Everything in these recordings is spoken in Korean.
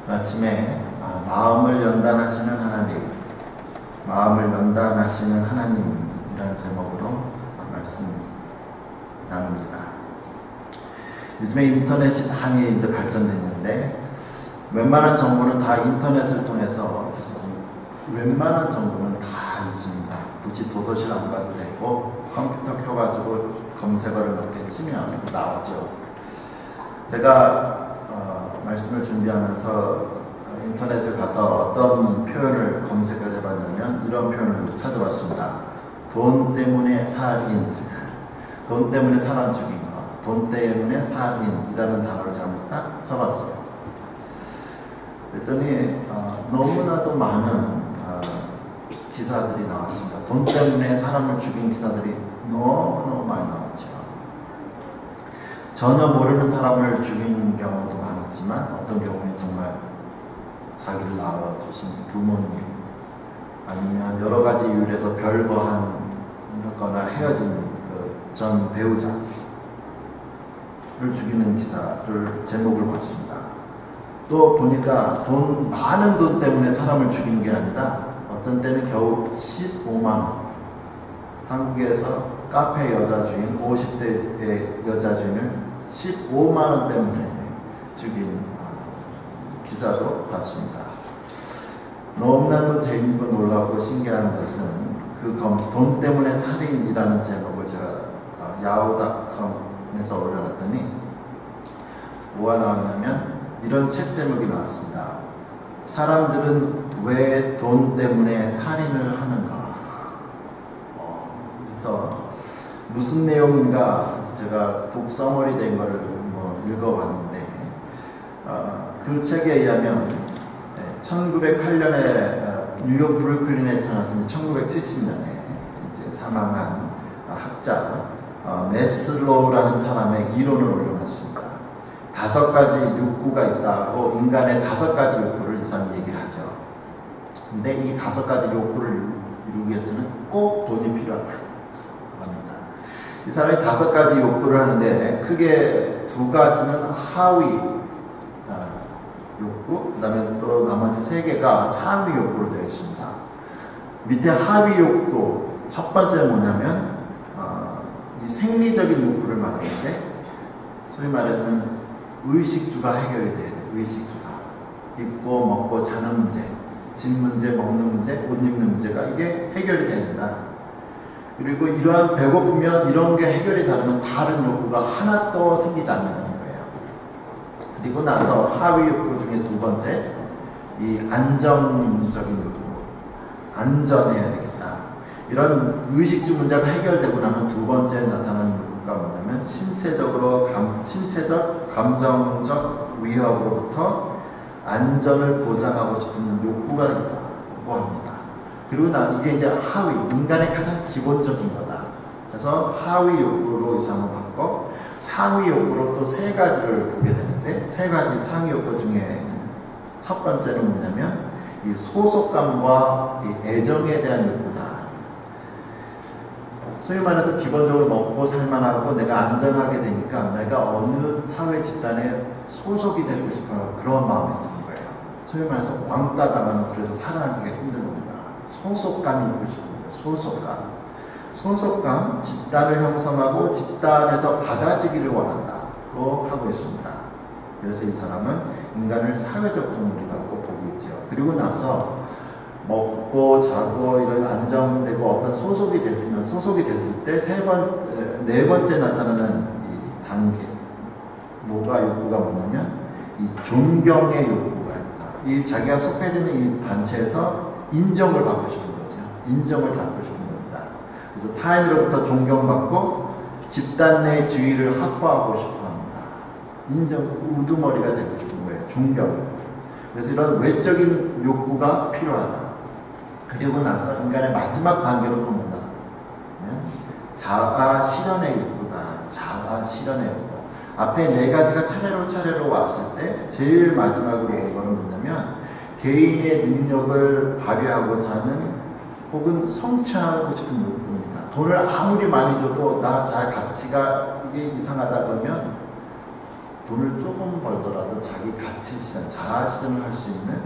아침에 마음을 연단하시는 하나님, 마음을 연단하시는 하나님이라는 제목으로 말씀 나눕니다. 요즘에 인터넷이 많이 이제 발전됐는데 웬만한 정보는 다 인터넷을 통해서 웬만한 정보는 다 있습니다. 굳이 도서실 안 가도 되고 컴퓨터 켜가지고 검색어를 몇 개 치면 나오죠. 제가 말씀을 준비하면서 인터넷에 가서 어떤 표현을 검색을 해봤냐면 이런 표현을 찾아봤습니다. 돈 때문에 살인, 돈 때문에 사람 죽인 거, 돈 때문에 살인이라는 단어를 잘못 딱 써봤어요. 그랬더니 너무나도 많은 기사들이 나왔습니다. 돈 때문에 사람을 죽인 기사들이 너무너무 많이 나왔죠. 전혀 모르는 사람을 죽인 경우도 많았지만 어떤 경우는 정말 자기를 낳아주신 부모님 아니면 여러 가지 이유에서 별거나 헤어진 그 전 배우자를 죽이는 기사를 제목을 봤습니다. 또 보니까 많은 돈 때문에 사람을 죽인 게 아니라 어떤 때는 겨우 15만 원. 한국에서 카페 여자 주인, 50대의 여자 주인을 15만 원 때문에 죽인 기사도 봤습니다. 너무나도 재밌고 놀랍고 신기한 것은 돈 때문에 살인이라는 제목을 제가 야후.com에서 올려놨더니 뭐가 나왔냐면 이런 책 제목이 나왔습니다. 사람들은 왜 돈 때문에 살인을 하는가? 그래서 무슨 내용인가 제가 북 서머리 된 걸 읽어봤는데 그 책에 의하면 1908년에 뉴욕 브루클린에 태어났으니 1970년에 이제 사망한 학자 메슬로우라는 사람의 이론을 올려놨습니다. 5가지 욕구가 있다고 인간의 5가지 욕구를 이 사람이 얘기를 하죠. 근데 이 5가지 욕구를 이루기 위해서는 꼭 돈이 필요하다 합니다. 이 사람이 5가지 욕구를 하는데 크게 2가지는 하위 욕구, 그 다음에 또 나머지 3개가 상위 욕구로 되어 있습니다. 밑에 하위 욕구 첫 번째 뭐냐면 이 생리적인 욕구를 말하는데 소위 말하면 의식주가 해결이 돼야 돼요. 의식주가 입고 먹고 자는 문제, 집 문제, 먹는 문제, 옷 입는 문제가 이게 해결이 된다. 그리고 이러한 배고프면 이런 게 해결이 되면 다른 욕구가 하나 더 생기지 않는다는 거예요. 그리고 나서 하위 욕구 중에 2번째 이 안정적인 욕구, 안전해야 되겠다. 이런 의식주 문제가 해결되고 나면 2번째 나타나는 욕구가 뭐냐면 신체적, 감정적 위협으로부터 안전을 보장하고 싶은 욕구가 있다고 합니다. 그리고 이게 이제 하위, 인간의 가장 기본적인 거다. 그래서 하위 욕구로 이 사람을 받고 상위 욕구로 또 3가지를 보게 되는데 3가지 상위 욕구 중에 첫 번째는 뭐냐면 이 소속감과 이 애정에 대한 욕구다. 소위 말해서 기본적으로 먹고 살만하고 내가 안전하게 되니까 내가 어느 사회 집단에 소속이 되고 싶어요. 그런 마음이 드는 거예요. 소위 말해서 왕따 당하면 그래서 살아남기가 힘든 겁니다. 소속감이 있고 싶은 거예요. 소속감, 집단을 형성하고 집단에서 받아지기를 원한다고 하고 있습니다. 그래서 이 사람은 인간을 사회적 동물이라고 보고 있죠. 그리고 나서 먹고 자고 이런 안정되고 어떤 소속이 됐을 때 4번째 나타나는 이 단계 뭐가 욕구가 뭐냐면 이 존경의 욕구가 있다. 이 자기가 속해 있는 이 단체에서 인정을 받고 싶은 거죠. 인정을 받고 싶은 겁니다. 그래서 타인으로부터 존경받고 집단 내 지위를 확보하고 싶어 합니다. 인정, 우두머리가 되고 싶은 거예요. 존경. 그래서 이런 외적인 욕구가 필요하다. 그리고 나서 인간의 마지막 단계로 봅니다. 자아 실현의 욕구다. 자아 실현의 욕구. 앞에 4가지가 차례로 왔을 때 제일 마지막으로 온 거는 뭐냐면 개인의 능력을 발휘하고자 하는 혹은 성취하고 싶은 욕구입니다. 돈을 아무리 많이 줘도 나 자 가치가 이게 이상하다 그러면 돈을 조금 벌더라도 자기 가치 실현, 자아 실현을 할 수 있는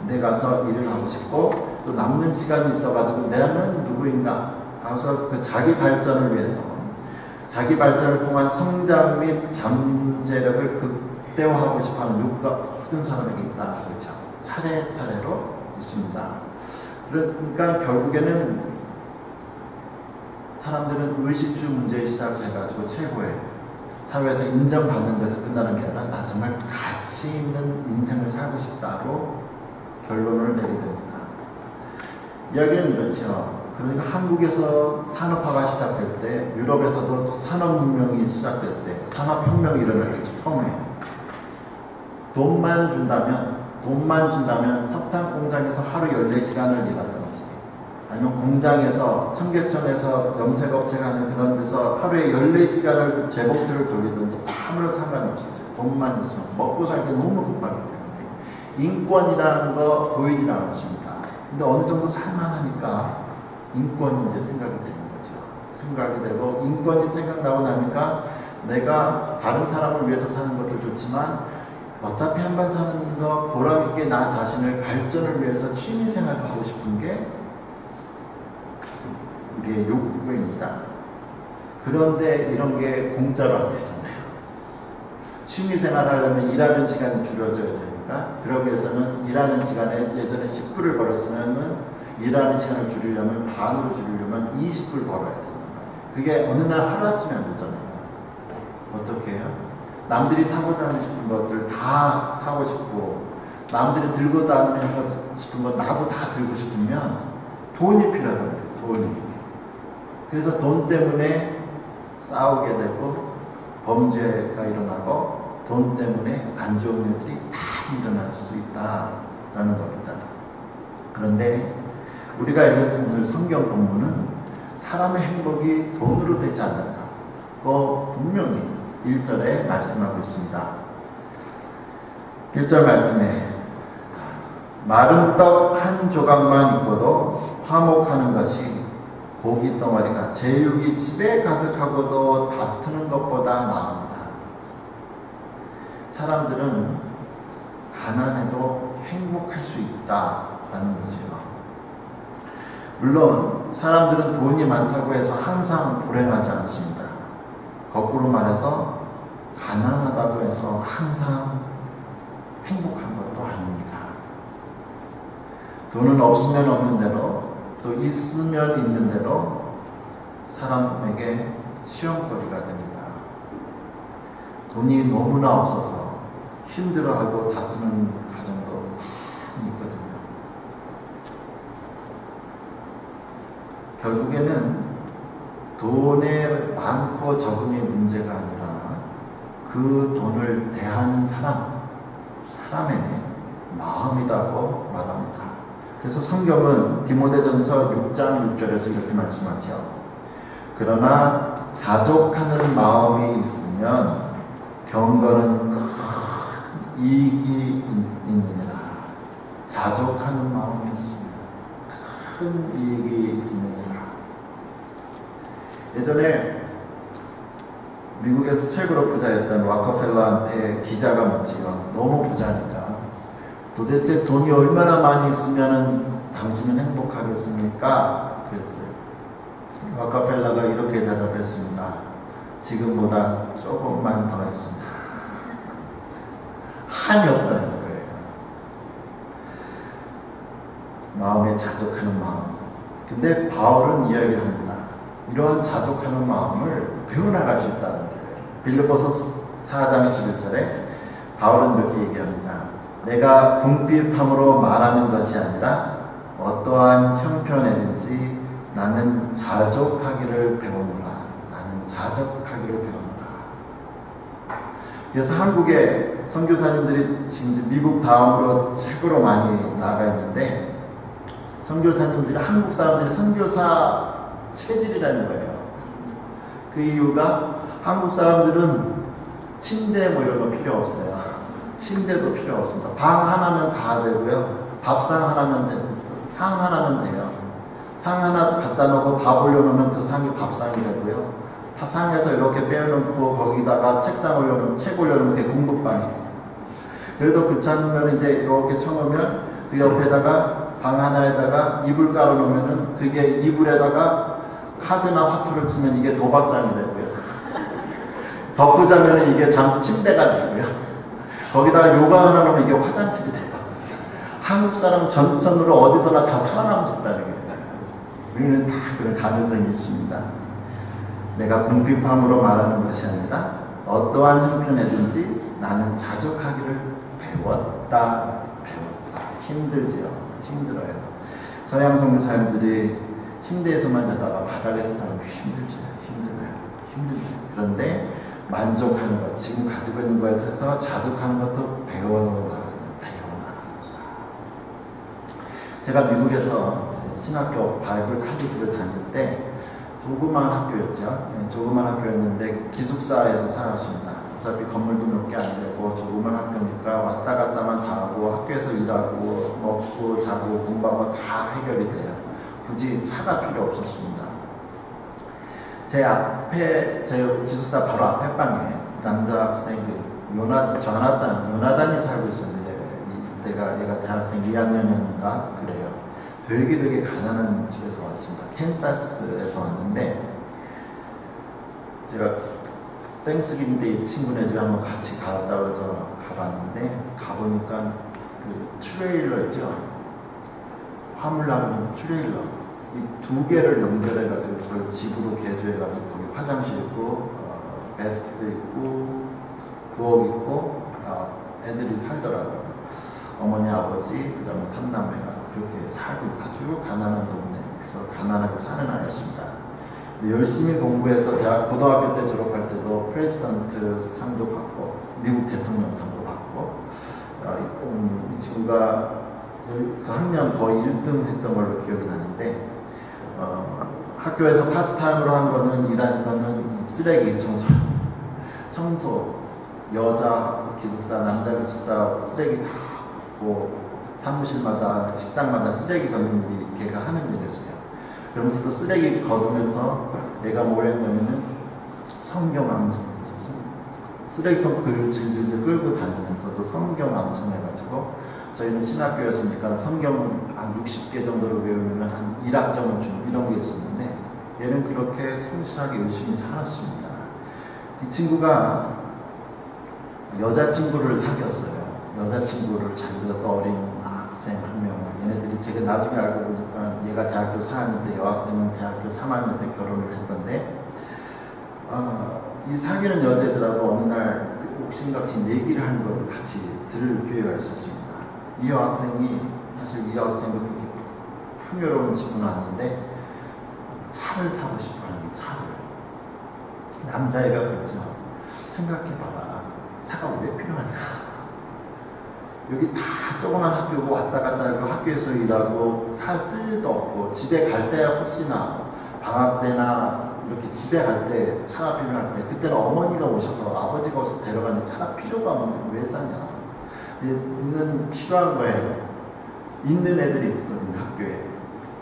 데 가서 일을 하고 싶고 또 남는 시간이 있어가지고 나는 누구인가 하면서 그 자기 발전을 위해서 자기 발전을 통한 성장 및 잠재력을 극대화하고 싶어하는 욕구가 모든 사람에게 있다. 그렇죠. 차례차례로 있습니다. 그러니까 결국에는 사람들은 의식주 문제에 시작해가지고 최고의 사회에서 인정받는 데서 끝나는 게 아니라 나 정말 가치 있는 인생을 살고 싶다로 결론을 내리게 됩니다. 이야기는 이렇죠. 그러니까 한국에서 산업화가 시작될 때 유럽에서도 산업문명이 시작될 때 산업혁명이 일어나겠죠. 처음에 돈만 준다면 석탄 공장에서 하루 14시간을 일하든지 아니면 공장에서 청계천에서 염색업체가 하는 그런 데서 하루에 14시간을 제복들을 돌리든지 아무런 상관이 없었어요. 돈만 있으면 먹고 살기 너무 급하기 때문에 인권이라는 거 보이질 않았습니다. 근데 어느 정도 살만하니까 인권이 이제 생각이 되는 거죠. 생각이 되고 인권이 생각나고 나니까 내가 다른 사람을 위해서 사는 것도 좋지만 어차피 한 번 사는 거 보람있게 나 자신을 발전을 위해서 취미생활을 하고 싶은 게 우리의 욕구입니다. 그런데 이런 게 공짜로 안 되잖아요. 취미생활 하려면 일하는 시간이 줄여져야 되니까 그러기 위해서는 일하는 시간에 예전에 10불을 벌었으면은 일하는 시간을 줄이려면 반으로 줄이려면 20불 벌어야 된단 말이에요. 그게 어느 날 하루아침에 안 되잖아요. 어떻게 해요? 남들이 타고 다니고 싶은 것들 다 타고 싶고 남들이 들고 다니고 싶은 것 나도 다 들고 싶으면 돈이 필요하단 말이에요. 돈이. 그래서 돈 때문에 싸우게 되고 범죄가 일어나고 돈 때문에 안 좋은 일들이 많이 일어날 수 있다라는 겁니다. 그런데 우리가 읽은 성경 본문은 사람의 행복이 돈으로 되지 않는다. 분명히 1절에 말씀하고 있습니다. 1절 말씀에 마른 떡 한 조각만 있고도 화목하는 것이 고기 덩어리가 제육이 집에 가득하고도 다투는 것보다 나옵니다. 사람들은 가난해도 행복할 수 있다라는 거죠. 물론 사람들은 돈이 많다고 해서 항상 불행하지 않습니다. 거꾸로 말해서 가난하다고 해서 항상 행복한 것도 아닙니다. 돈은 없으면 없는 대로 또 있으면 있는 대로 사람에게 시험거리가 됩니다. 돈이 너무나 없어서 힘들어하고 다투는 가정도 많이 있거든요. 결국에는 돈의 많고 적음이 문제가 아니라 그 돈을 대하는 사람의 마음이라고 말합니다. 그래서 성경은 디모데전서 6장 6절에서 이렇게 말씀하죠. 그러나 자족하는 마음이 있으면 경건은 큰 이익이 있느니라. 자족하는 마음이 있으면 큰 이익이 있느니라. 예전에 미국에서 최고로 부자였던 락커펠러한테 기자가 묻지요. 너무 부자니까 도대체 돈이 얼마나 많이 있으면 당신은 행복하겠습니까? 그랬어요. 락커펠러가 이렇게 대답했습니다. 지금보다 조금만 더 있습니다. 한이 없다는 거예요. 마음에 자족하는 마음. 근데 바울은 이야기를 합니다. 이러한 자족하는 마음을 배워나갈 수 있다는 거예요. 빌립보서 4장 11절에 바울은 이렇게 얘기합니다. 내가 궁핍함으로 말하는 것이 아니라 어떠한 형편에든지 나는 자족하기를 배우노라. 나는 자족하기를 배우노라. 그래서 한국의 선교사님들이 지금 미국 다음으로 최고로 많이 나가 있는데 선교사님들이 한국 사람들이 선교사 체질이라는 거예요. 그 이유가 한국 사람들은 침대 뭐 이런 거 필요 없어요. 침대도 필요 없습니다. 방 하나면 다 되고요. 밥상 하나면 돼요. 상 하나면 돼요. 상 하나 갖다 놓고 밥 올려놓으면 그 상이 밥상이 되고요. 상에서 이렇게 빼놓고 거기다가 책상 올려놓으면 책 올려놓으면 그게 공부방이에요. 그래도 그렇지 않으면 이제 이렇게 쳐놓으면 그 옆에다가 방 하나에다가 이불 깔아놓으면은 그게 이불에다가 카드나 화투를 치면 이게 도박장이 되고요. 덮고자면 이게 침대가 되고요. 거기다가 요가 하나 놓으면 이게 화장실이 돼요. 한국 사람 전천으로 어디서나 다 살아남을 수 있다는 거예요. 우리는 다 그런 가능성이 있습니다. 내가 궁핍함으로 말하는 것이 아니라 어떠한 형편에든지 나는 자족하기를 배웠다. 힘들지요. 힘들어요. 서양 선교사님들이 침대에서만 자다가 바닥에서 자면 힘들어요. 그런데 만족하는 것, 지금 가지고 있는 것에서 자족하는 것도 배워나갑니다. 제가 미국에서 신학교 바이블 칼리지를 다닐 때 조그만 학교였죠. 조그만 학교였는데 기숙사에서 살았습니다. 어차피 건물도 몇 개 안 되고 조그만 학교니까 왔다 갔다만 다 하고 학교에서 일하고 먹고 자고 공부하고 다 해결이 돼요. 굳이 차가 필요 없었습니다. 제 앞에, 제 기숙사 바로 앞에 방에 남자 학생 요나단이 살고 있었는데 얘가 대학생 2학년이었는가 그래요. 되게 가난한 집에서 왔습니다. 캔사스에서 왔는데 제가 땡스기빙데이 친구네 집에 한번 같이 가자고 해서 가봤는데 가보니까 그 트레일러 있죠. 화물 나가는 트레일러 이 두 개를 연결해가지고 그걸 집으로 개조해가지고 거기 화장실 있고 베스 있고 부엌 있고 애들이 살더라고요. 어머니 아버지 그 다음에 삼남매가 그렇게 살고 아주 가난한 동네에서 가난하게 사는 아이였습니다. 열심히 공부해서 대학 고등학교 때 졸업할 때도 프레지던트 상도 받고 미국 대통령 상도 받고 이 친구가 그 학년 거의 1등 했던 걸로 기억이 나는데 학교에서 파트타임으로 한 거는 일하는 거는 쓰레기 청소 여자 기숙사 남자 기숙사 쓰레기 다 갖고 사무실마다 식당마다 쓰레기 걷는 일이 걔가 하는 일이었어요. 그러면서도 쓰레기 걸으면서 내가 뭘 했냐면은 성경 암송 쓰레기통 질질 끌고 다니면서도 성경 암송해가지고 저희는 신학교였으니까 성경 한 60개 정도를 외우면 한 1학점을 주는 이런 게 있었는데 얘는 그렇게 성실하게 열심히 살았습니다. 이 친구가 여자친구를 사귀었어요. 여자친구를 자기보다 더 어린 학생 한 명을 얘네들이 제가 나중에 알고 보니까 얘가 대학교 4학년 때 여학생은 대학교 3학년 때 결혼을 했던데 이 사귀는 여자애들하고 어느 날 옥신각신 얘기를 하는 걸 같이 들을 기회가 있었습니다. 이 여학생이 사실 이 여학생도 그렇게 풍요로운 집은 아닌데 차를 사고 싶어하는 차를 남자애가 그랬죠. 생각해봐라. 차가 왜 필요하냐. 여기 다 조그만 학교고 왔다 갔다 하고 학교에서 일하고 살 쓸 일도 없고 집에 갈 때 혹시나 방학 때나 이렇게 집에 갈 때 차가 필요할 때 그때는 어머니가 오셔서 아버지가 오셔서 데려가는데 차가 필요가 없는데 왜 사냐. 얘는 필요한 거예요. 있는 애들이 있거든요. 학교에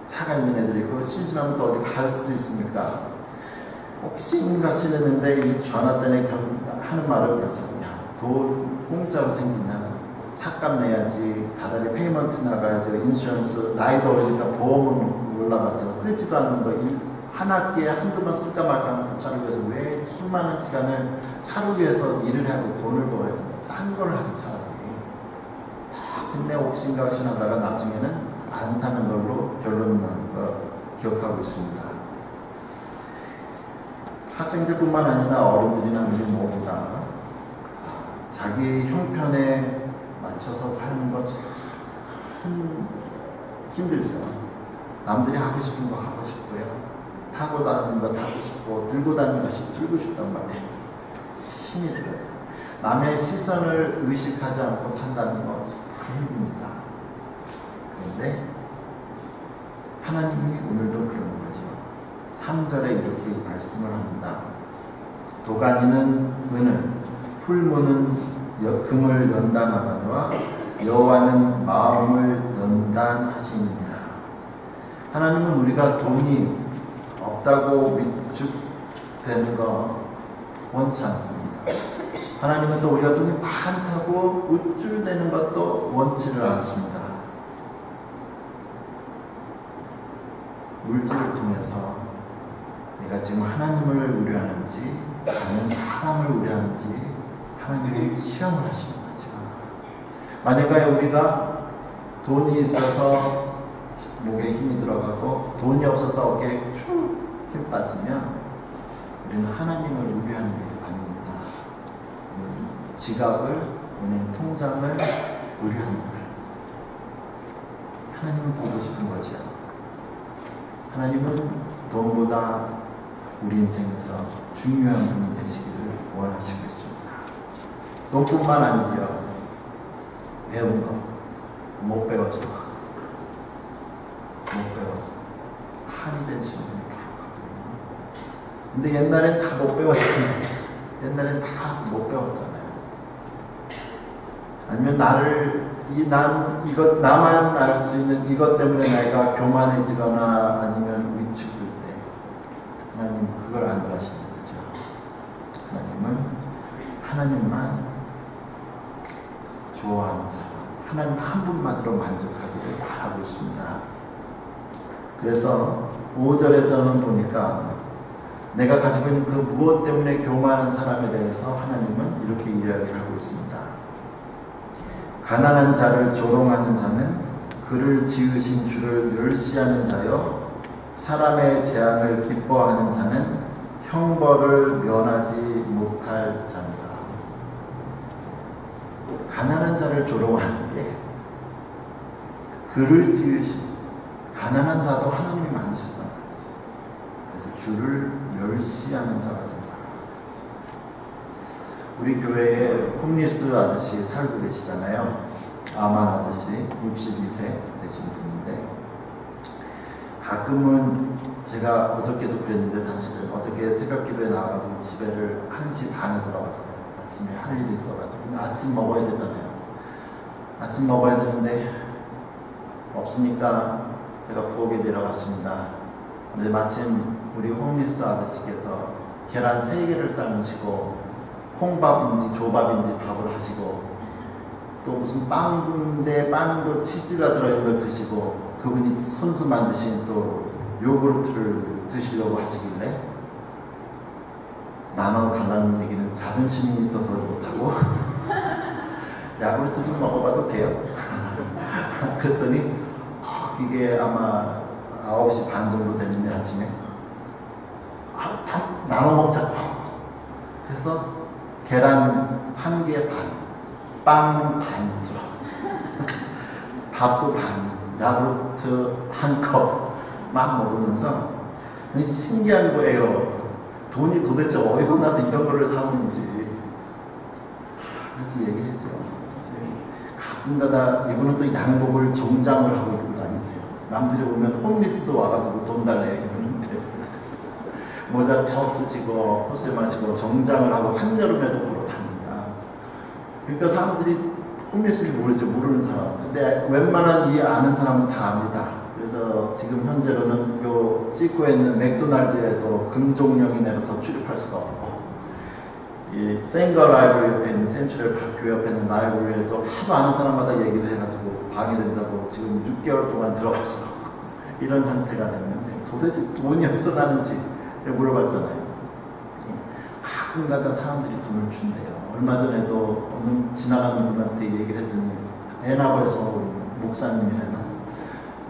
차가 있는 애들이 있고 심심하면 또 어디 갈 수도 있으니까 옥신각신 했는데 이 전화 때문에 하는 말은 그렇죠. 야, 돈 공짜로 생기냐. 차값 내야지, 다달이 페이먼트 나가야지, 인슈런스, 나이도 어리니까 보험은 올라가죠. 쓰지도 않는 거, 한 학기에 한두 번 쓸까 말까 하는 그 차를 위해서 왜 수많은 시간을 차를 위해서 일을 하고 돈을 벌어야 된다. 딴 걸 하지, 차라리. 근데 옥신각신 하다가 나중에는 안 사는 걸로 결론이 나는 거 기억하고 있습니다. 학생들뿐만 아니라 어른들이나 우리 모두 다 자기 형편에 맞춰서 사는 거 참 힘들죠. 남들이 하고 싶은 거 하고 싶고요. 타고 다니는 거 타고 싶고 들고 다니는 것이 들고 싶단 말이에요. 힘이 들어요. 남의 시선을 의식하지 않고 산다는 거 참 힘듭니다. 그런데 하나님이 오늘도 그러는 거죠. 3절에 이렇게 말씀을 합니다. 도가니는 은을, 풀무는 금을 연단하거니와 여호와는 마음을 연단하시느니라. 하나님은 우리가 돈이 없다고 되는 거 원치 않습니다. 하나님은 또 우리가 돈이 많다고 우쭐대는 것도 원치를 않습니다. 물질을 통해서 내가 지금 하나님을 우려하는지 아니면 사람을 우려하는지 하나님이 시험을 하시는 거죠. 만약에 우리가 돈이 있어서 목에 힘이 들어가고 돈이 없어서 어깨에 쭉 힘 빠지면 우리는 하나님을 우려하는 게 아닙니다. 지갑을, 은행 통장을 우려하는 거예요. 하나님은 보고 싶은 거죠. 하나님은 돈보다 우리 인생에서 중요한 분이 되시기를 원하시고 있습니다. 돈뿐만 아니죠. 배운 거 못 배웠어. 한이 된 친구들이 많거든요. 근데 옛날엔 다 못 배웠잖아요. 옛날엔 다 못 배웠잖아요. 아니면 나만 알 수 있는 이것 때문에 내가 교만해지거나 아니면 위축될 때 하나님 그걸 안 좋아하시는 거죠. 하나님은 하나님만 좋아하는 사람, 하나님 한 분만으로 만족하기를 바라고 있습니다. 그래서 5절에서는 보니까 내가 가지고 있는 그 무엇 때문에 교만한 사람에 대해서 하나님은 이렇게 이야기를 하고 있습니다. 가난한 자를 조롱하는 자는 그를 지으신 주를 멸시하는 자요, 사람의 재앙을 기뻐하는 자는 형벌을 면하지 못할 자니라. 가난한 자를 조롱하는 게 그를 지으신 가난한 자도 하나님이 만드셨단 말이죠. 그래서 주를 멸시하는 자가 된다. 우리 교회에 홈리스 아저씨 살고 계시잖아요. 아만 아저씨 62세 되신 분인데 가끔은 제가 어저께도 그랬는데 사실은 어저께 새벽 기도에 나와가지고 집에를 1시 반에 돌아왔어요. 아침에 할 일이 있어가지고. 근데 아침 먹어야 되잖아요. 아침 먹어야 되는데 없으니까 제가 부엌에 내려갔습니다. 근데 마침 우리 홈리스 아저씨께서 계란 3개를 삶으시고 콩밥인지 조밥인지 밥을 하시고 또 무슨 빵인데 빵도 치즈가 들어있는 걸 드시고 그분이 손수 만드신 또 요구르트를 드시려고 하시길래 나눠달라는 얘기는 자존심이 있어서 못하고 야구르트 좀 먹어봐도 돼요? 그랬더니 그게 아마 9시 반 정도 됐는데 아침에 나눠 먹자고. 그래서 계란 1개 반, 빵 반쪽, 밥도 반, 야구르트 1컵 막 먹으면서 신기한 거예요. 돈이 도대체 어디서 나서 이런 거를 사오는지. 그래서 얘기했죠. 가끔가다 이분은 또 양복을 정장을 하고 입고 다니세요. 남들이 오면 홈리스도 와가지고 돈 달래 이러는데 모자 턱 쓰시고 코스 마시고 정장을 하고 한여름에도 걸어 다닙니다. 그러니까 사람들이 홈리스를 모르는 사람. 근데 웬만한 이 아는 사람은 다 압니다. 그래서 지금 현재로는 요 시코에 있는 맥도날드에도 금종령이 내려서 출입할 수가 없고 이 센거 라이브리 옆에 있는 센츄럴 교회 옆에 있는 라이브리에도 하도 아는 사람마다 얘기를 해가지고 방해된다고 지금 6개월 동안 들어갈 수가 없고 이런 상태가 됐는데 도대체 돈이 어디서 나는지 물어봤잖아요. 가끔가다 사람들이 돈을 준대요. 얼마 전에도 어느 지나가는 분한테 얘기를 했더니 애나버에서 온 목사님이라나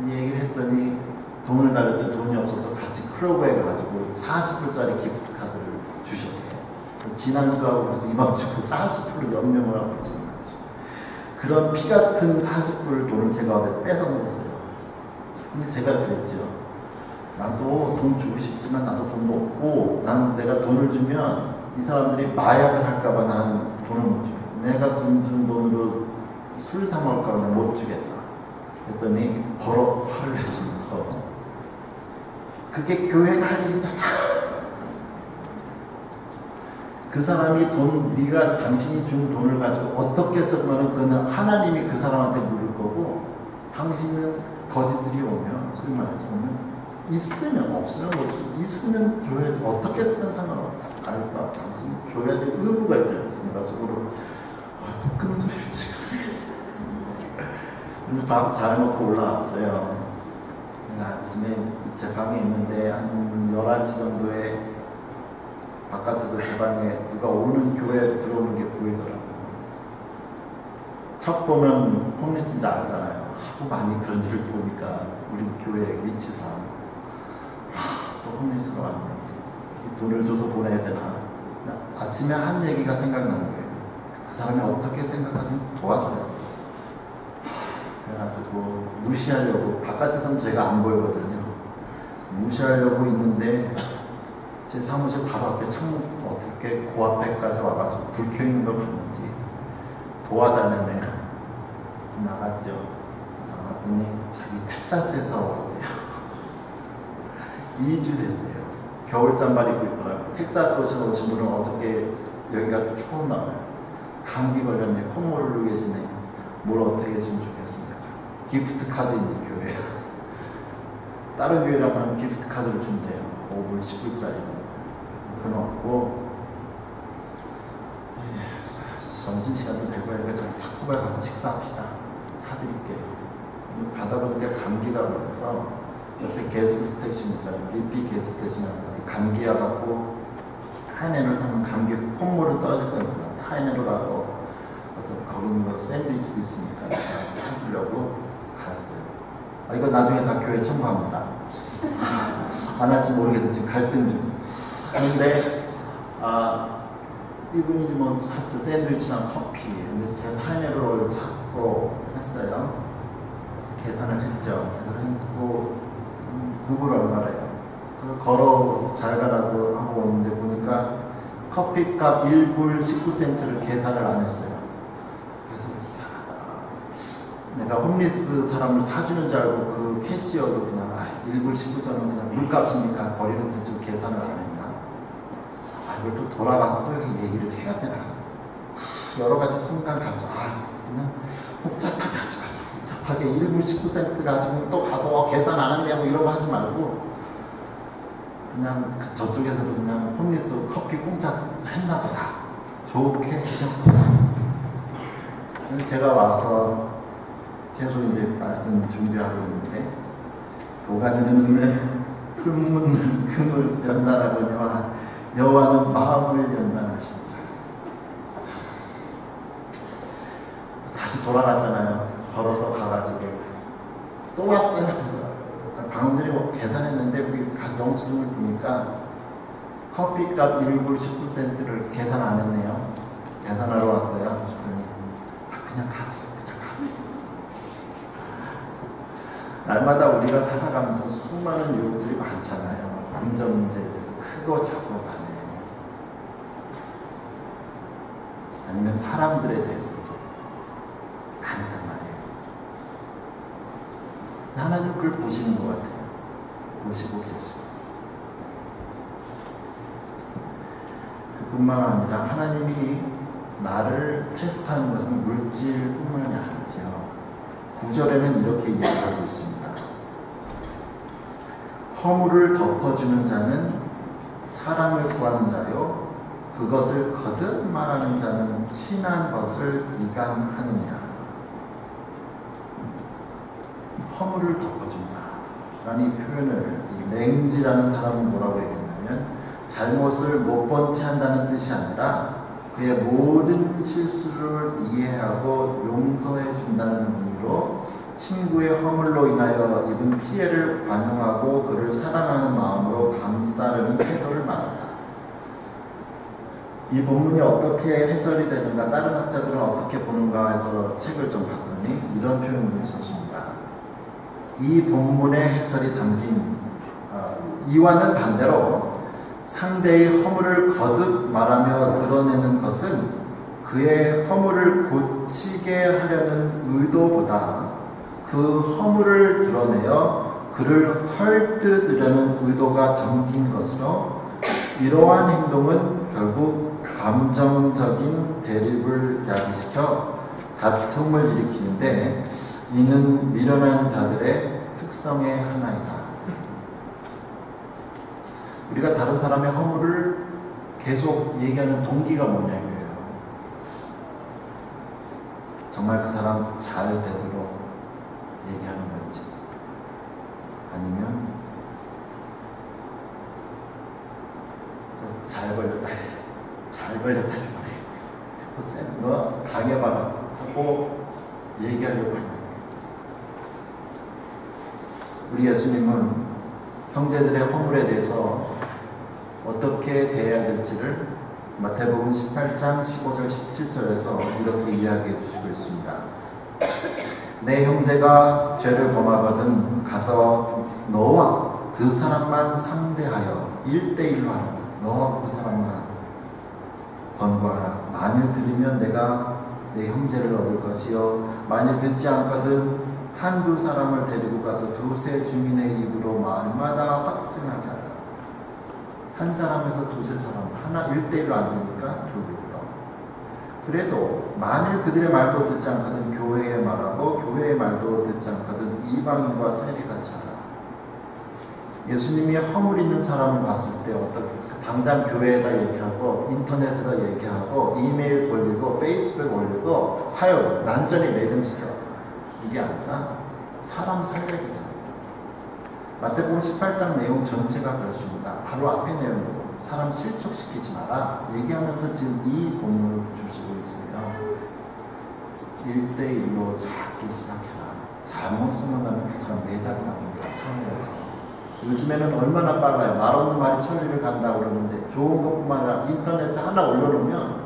얘기를 했더니 돈을 달랬더니 돈이 없어서 같이 클럽에 가가지고 40불짜리 기프트 카드를 주셨대요. 지난주하고 그래서 이번 주고 40불을 연명을 하고 계시는 거죠. 그런 피 같은 40불 돈을 제가 어디 뺏어 먹었어요. 근데 제가 그랬죠. 나도 돈 주고 싶지만 나도 돈도 없고 난 내가 돈을 주면 이 사람들이 마약을 할까봐 난 돈을 못 주겠다. 내가 돈 준 돈으로 술 사 먹을까봐 난 못 주겠다. 했더니 버럭 화를 내시면서 그게 교회가 할 일이잖아. 그 사람이 네가 당신이 준 돈을 가지고 어떻게 쓰면 그는 하나님이 그 사람한테 물을 거고 당신은 거지들이 오면 소위 말해서 오면 있으면 없으면 뭐 있으면 교회 어떻게 쓰는 상관없지. 알바 당신 줘야 될 의무가 있다는 생각으로 또 끊는 소리를 지금 밥 잘 먹고 올라왔어요. 아침에 제 방에 있는데 한 11시 정도에 바깥에서 제 방에 누가 오는 교회에 들어오는 게 보이더라고요. 첫 보면 홈리스인지 알잖아요. 하도 많이 그런 일을 보니까 우리 교회 위치상 또 홈리스가 왔네. 돈을 줘서 보내야 되나. 아침에 한 얘기가 생각나는 거예요. 그 사람이 어떻게 생각하든 도와줘야 돼. 그래가지고 무시하려고, 바깥에서는 제가 안 보이거든요. 무시하려고 있는데 제 사무실 바로 앞에 창문 어떻게 그 앞에까지 와가지고 불 켜 있는 걸 봤는지 도와달라네요. 나갔죠. 나갔더니 자기 텍사스에서 왔대요. 2주 됐대요. 겨울잠바 입고 있더라고요. 텍사스 오신 분은 어저께 여기가 추웠나 봐요. 감기 걸렸네. 콧물로 계시네. 뭘 어떻게 해주면 좋겠습니까? 기프트 카드 있는 교회. 다른 교회 가면 기프트 카드를 준대요. 5불, 10불짜리. 그건 없고, 점심시간도 되고 하니까 저희 타코발 가서 식사합시다. 사드릴게요. 가다 보니까 감기가 걸려서 옆에 게스 스테이션 있잖아요. BP 게스 스테이션에 감기 와갖고 타이네롤 사면 감기 콧물은 떨어질 거니까 타이네롤하고 어차피 거기 있는 거 샌드위치도 있으니까 사주려고 갔어요. 이거 나중에 다 교회 청구합니다. 안 할지 모르겠는데 지금 갈등 중. 근데 이분이 뭐 샀죠. 샌드위치랑 커피. 근데 제가 타이네롤을 찾고 했어요. 계산을 했죠. 계산을 했고 9불 얼마래요. 걸어 잘 가라고 하고 있는데 보니까 커피값 1불 19센트를 계산을 안 했어요. 그래서 이상하다. 내가 홈리스 사람을 사주는 줄 알고 그 캐시어도 그냥 1불 19전은 그냥 물값이니까 버리는 셈치고 계산을 안 했나. 이걸 또 돌아가서 또 여기 얘기를 해야 되나. 여러 가지 순간 갔죠. 그냥 복잡하게 하지 말자. 복잡하게 1불 19센트 가지고 또 가서 계산 안 한다고 이런 거 하지 말고 그냥 저쪽에서도 그냥 홈리스 커피 공짜 했나 보다. 좋게 그냥. 그래서 제가 와서 계속 이제 말씀 준비하고 있는데 도가니는 은을 흠은 금을 연단하거니와 여호와는 마음을 연단하시니라. 다시 돌아갔잖아요. 걸어서 가가지고 또 왔어요. 방금 전에 뭐 계산했는데 우리 영수증을 보니까 커피값 1불 19센트를 계산 안 했네요. 계산하러 왔어요. 그랬더니 그냥 가세요. 그냥 가세요. 날마다 우리가 살아가면서 수많은 유혹들이 많잖아요. 금전 문제에 대해서 크고 작고 간에 아니면 사람들에 대해서도 많단 말이에요. 하나님 그걸 보시는 것 같아요. 보시고 계시고. 그뿐만 아니라 하나님이 나를 테스트하는 것은 물질뿐만이 아니죠. 9절에는 이렇게 이야기하고 있습니다. 허물을 덮어주는 자는 사람을 구하는 자요, 그것을 거듭 말하는 자는 친한 것을 이간하느니라. 허물을 덮어준다 라는 이 표현을, 이 맹지라는 사람은 뭐라고 얘기했냐면 잘못을 못 본 채 한다는 뜻이 아니라 그의 모든 실수를 이해하고 용서해 준다는 의미로 친구의 허물로 인하여 입은 피해를 관용하고 그를 사랑하는 마음으로 감싸려는 태도를 말한다. 이 본문이 어떻게 해설이 되는가, 다른 학자들은 어떻게 보는가 해서 책을 좀 봤더니 이런 표현이 있었습니다. 이 본문의 해설이 담긴 이와는 반대로 상대의 허물을 거듭 말하며 드러내는 것은 그의 허물을 고치게 하려는 의도보다 그 허물을 드러내어 그를 헐뜯으려는 의도가 담긴 것으로 이러한 행동은 결국 감정적인 대립을 야기시켜 다툼을 일으키는데 이는 미련한 자들의 특성의 하나이다. 우리가 다른 사람의 허물을 계속 얘기하는 동기가 뭐냐고요. 정말 그 사람 잘 되도록 얘기하는 건지, 아니면 또 잘 걸렸다, 잘 걸렸다 말해, 너 당해봐라 하고 얘기하려고 하냐. 우리 예수님은 형제들의 허물에 대해서 어떻게 대해야 될지를 마태복음 18장 15절 17절에서 이렇게 이야기해 주시고 있습니다. 내 형제가 죄를 범하거든 가서 너와 그 사람만 상대하여 1대1로 하라. 너와 그 사람만 권고하라. 만일 들으면 내가 내 형제를 얻을 것이요 만일 듣지 않거든 한두 사람을 데리고 가서 두세 주민의 입으로 마을마다 확증하게 하라. 한 사람에서 두세 사람, 하나 1대1로 안 되니까 둘로. 그래도 만일 그들의 말도 듣지 않거든 교회의 말하고 교회의 말도 듣지 않거든 이방인과 세리같이 하라. 예수님이 허물 있는 사람을 봤을 때 어떻게 당장 교회에다 얘기하고 인터넷에다 얘기하고 이메일 돌리고 페이스북 올리고 사역 난전히 매등시켜. 이게 아니라 사람 살려기잖아요. 마태복음 18장 내용 전체가 그렇습니다. 바로 앞에 내용으로 사람 실족시키지 마라 얘기하면서 지금 이 본문을 주시고 있어요. 1대1로 작기 시작해라. 잘못 생각하면 그 사람 매장 나옵니다. 사회에서. 요즘에는 얼마나 빨라요. 말 없는 말이 천리를 간다 그러는데 좋은 것뿐만 아니라 인터넷에 하나 올려놓으면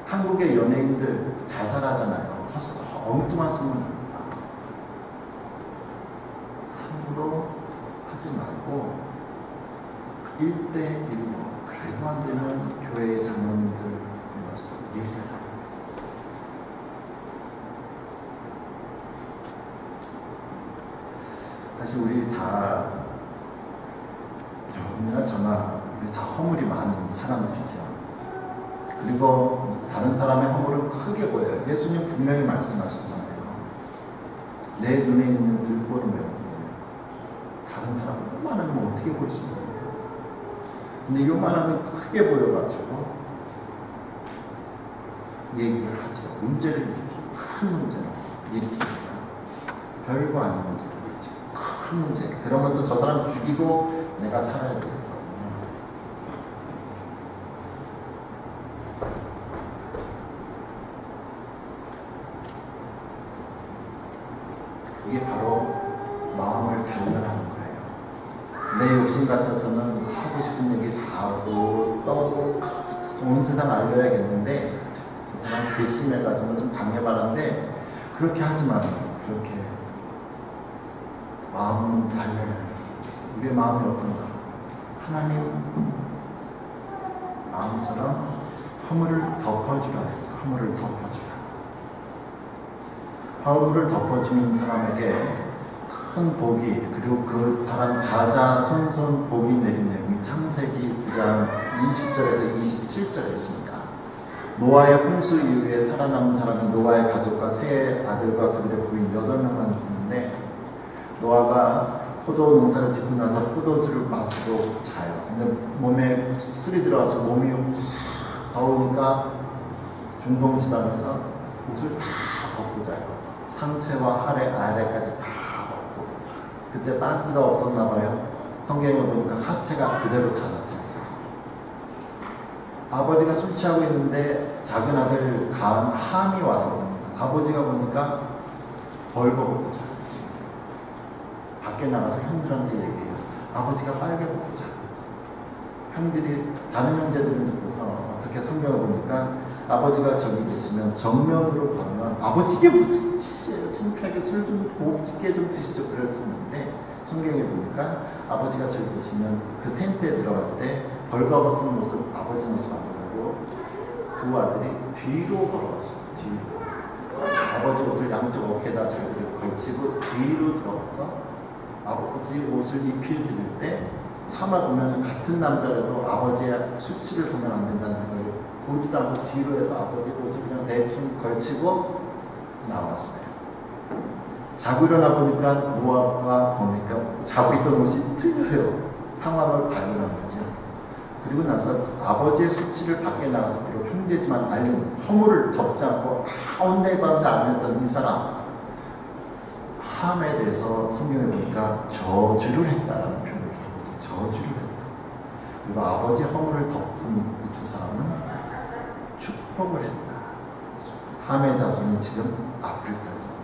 한국의 연예인들 자살하잖아요. 엉뚱한 소문 납니다. 함부로 하지 말고 1대1로 그래도 안 되면 교회의 장로님들 불러서 얘기해라. 사실 우리 다 여러분이나 저나 우리 다 허물이 많은 사람들이죠. 그리고 다른 사람의 허물은 크게 보여요. 예수님 분명히 말씀하셨잖아요. 내 눈에 있는 들보는 왜 못 보냐. 다른 사람 요만하면 어떻게 볼 수 있냐. 근데 요만하면 크게 보여가지고 얘기를 하죠. 문제를 일으키고 큰 문제를 일으킵니다. 별거 아닌 문제를 일으키고 큰 문제. 그러면서 저 사람 죽이고 내가 살아야 되거든요. 그게 바로 마음을 단련하는 거예요. 내 욕심 같아서는 하고 싶은 얘기 다 하고 떠고 온 세상 알려야겠는데 저 사람 괘씸해가지고 좀 당해봐라는데 그렇게 하지 말아요. 그렇게 마음은 단련해요. 우리의 마음이 어떤가? 하나님 마음처럼 허물을 덮어주라. 허물을 덮어주라. 허물을 덮어주는 사람에게 큰 복이 그리고 그 사람 자자손손 복이 내린 내용이 창세기 9장 20절에서 27절에 있습니다. 노아의 홍수 이후에 살아남은 사람이 노아의 가족과 세 아들과 그들의 부인 8명만 있었는데 노아가 포도 농사를 짓고 나서 포도주를 마시고 자요. 근데 몸에 술이 들어가서 몸이 더우니까 중동 지방에서 옷을 다 벗고 자요. 상체와 아래까지 다 벗고. 그때 빤스가 없었나 봐요. 성경에 보니까 하체가 그대로 다 나타나요. 아버지가 술 취하고 있는데 작은 아들 함이 와서 봅니다. 아버지가 보니까 벌거벗고 자요. 밖에 나가서 형들한테 얘기해요. 아버지가 빨개 벗고 자요. 형들이 다른 형제들은 듣고서 어떻게 성경을 보니까 아버지가 저기 계시면 정면으로 보면 아버지 이게 무슨 짓이에요. 창피하게 술 좀 곱게 좀 드시죠. 그랬었는데 성경에 보니까 아버지가 저기 계시면 그 텐트에 들어갈 때 벌거벗은 모습 아버지 모습 안 보고 두 아들이 뒤로 걸어가죠. 뒤로. 아버지 옷을 양쪽 어깨에다 잘 걸치고 뒤로 들어가서 아버지 옷을 입힐 드릴 때 차마 보면 같은 남자라도 아버지의 수치를 보면 안 된다는 생각을 보지도 않고 뒤로 해서 아버지 옷을 그냥 대충 걸치고 나왔어요. 자고 일어나 보니까 노아가 보니까 자고 있던 옷이 틀려요. 상황을 발견한 거죠. 그리고 나서 아버지의 수치를 밖에 나가서 비록 형제지만 알린 허물을 덮지 않고 다 온데방데 알렸던 이 사람 함에 대해서 성경에 보니까 저주를 했다라는 표현을 하고 있어요. 저주를 했다. 그리고 아버지 허물을 덮은 이 두 사람은 축복을 했다. 함의 자손이 지금 아프리카에서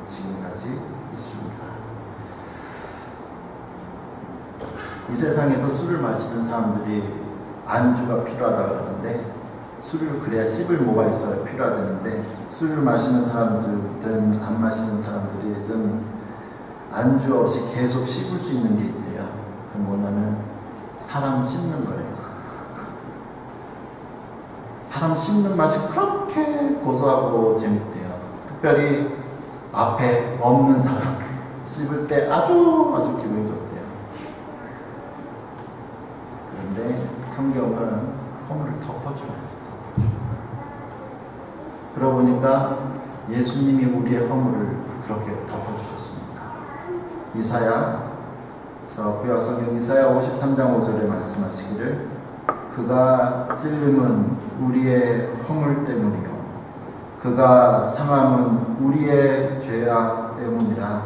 지금까지 있습니다. 이 세상에서 술을 마시는 사람들이 안주가 필요하다고 하는데 술을 그래야 씹을 뭐가 있어야 필요하다는데 술을 마시는 사람들든 안 마시는 사람들이든 안주 없이 계속 씹을 수 있는 게 있대요. 그 뭐냐면 사람 씹는 거예요. 사람 씹는 맛이 그렇게 고소하고 재밌대요. 특별히 앞에 없는 사람 씹을 때 아주 기분이 좋대요. 그런데 성경은 허물을 덮어줘요. 그러고 보니까 예수님이 우리의 허물을 그렇게 덮어주셨습니다. 이사야서 구약성경 이사야 53장 5절에 말씀하시기를 그가 찔림은 우리의 허물 때문이요 그가 상함은 우리의 죄악 때문이라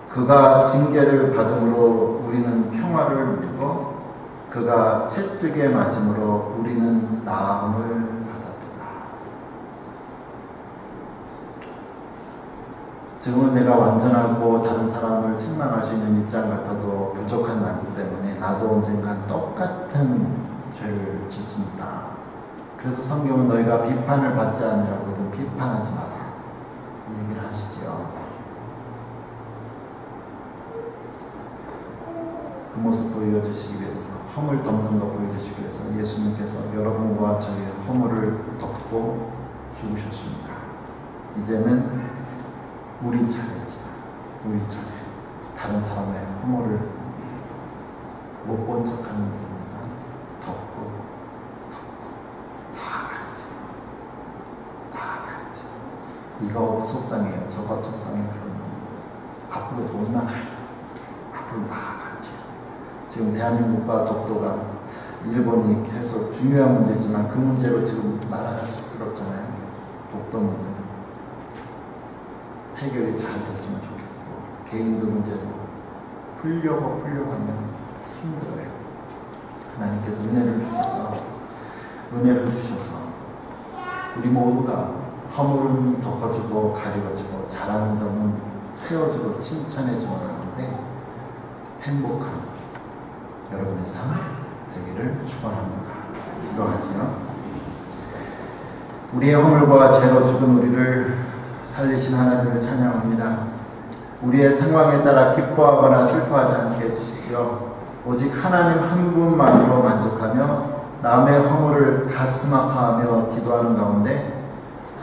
그가 징계를 받음으로 우리는 평화를 누리고 그가 채찍에 맞음으로 우리는 나음을 지금은 내가 완전하고 다른 사람을 책망할 수 있는 입장 같아도 부족한 나이기 때문에 나도 언젠간 똑같은 죄를 짓습니다. 그래서 성경은 너희가 비판을 받지 않으라고든 비판하지 마라 이 얘기를 하시죠. 그 모습 보여주시기 위해서 허물 덮는 것 보여주시기 위해서 예수님께서 여러분과 저의 허물을 덮고 죽으셨습니다. 이제는 우리 차례입니다. 우리 차례. 다른 사람의 허물을 못 본 척하는 게 아니라 덮고 나아가야지. 이거 속상해요. 저거 속상해요. 그러면 앞으로 못 나가요. 앞으로 나아가야지. 지금 대한민국과 독도가 일본이 계속 중요한 문제지만 그 문제로 지금 나라가 시끄럽잖아요. 독도 문제. 해결이 잘 됐으면 좋겠고 개인도 문제도 풀려고 하면 힘들어요. 하나님께서 은혜를 주셔서 우리 모두가 허물은 덮어주고 가려주고 잘하는 점은 세워주고 칭찬해주는 가운데 행복한 여러분의 삶 되기를 축원합니다. 기도하지요. 우리의 허물과 죄로 죽은 우리를 살리신 하나님을 찬양합니다. 우리의 상황에 따라 기뻐하거나 슬퍼하지 않게 해주십시오. 오직 하나님 한 분만으로 만족하며 남의 허물을 가슴 아파하며 기도하는 가운데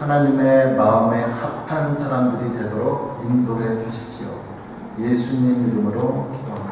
하나님의 마음에 합한 사람들이 되도록 인도해 주십시오. 예수님 이름으로 기도합니다.